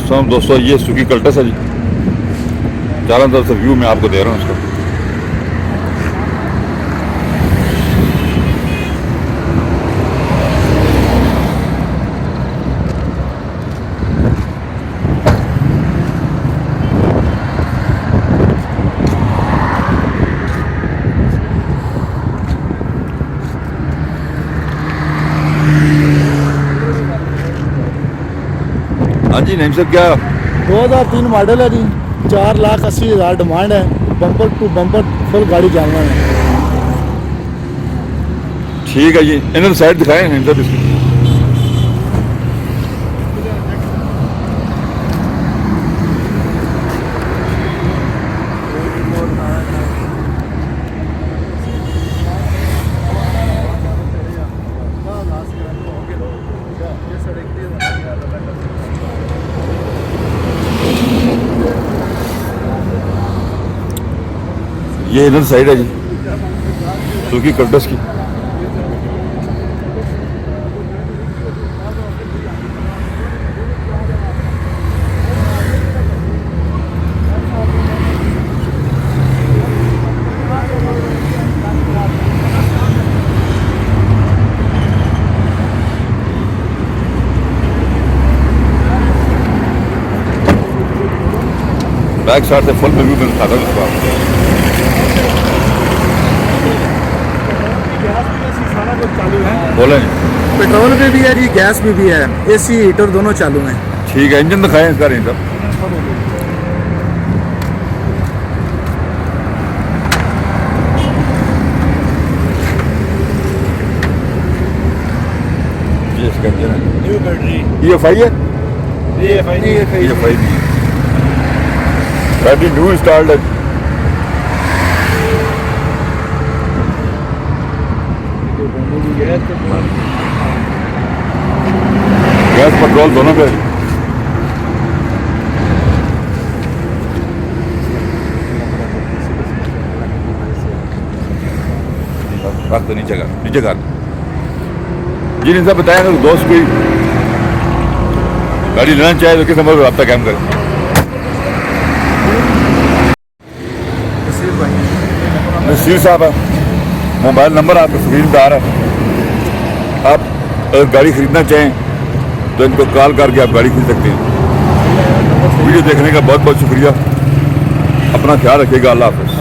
दोस्तों ये सुकी कल्टस है जी, चारों तरफ से व्यू मैं आपको दे रहा हूँ उसका। हाँ जी नईम साहब, क्या 2003 मॉडल है जी, 4,80,000 डिमांड है। बम्पर टू बम्पर फुल गाड़ी जानना है। ठीक है जी, इन्होंने साइड दिखाए नईम साहब इसकी। ये इधर साइड है जी सुकी कल्टस की। बैक साइड से फुल रिव्यू में दिखाता हूँ इसको आपको। चालू है, बोले पेट्रोल पे भी है जी, गैस पे भी है, एसी हीटर दोनों चालू हैं। ठीक है, इंजन दिखाएं इसका नहीं साहब। ये इसका इंजन है, न्यू बैटरी, EFI है, EFI EFI नहीं है, बैटरी न्यू इंस्टॉल्ड है। गैस पेट्रोल दोनों पे। रख तो नीचे कर जी। नहीं साहब बताया, अगर दोस्त कोई गाड़ी लेना चाहे तो किस नंबर पर रब्ता कायम करें? नसीर साहब है, मोबाइल नंबर आपको स्क्रीन पर आ रहा है। आप अगर गाड़ी खरीदना चाहें तो इनको कॉल करके आप गाड़ी खरीद सकते हैं। वीडियो देखने का बहुत बहुत शुक्रिया। अपना ख्याल रखिएगा। अल्लाह हाफ़िज़।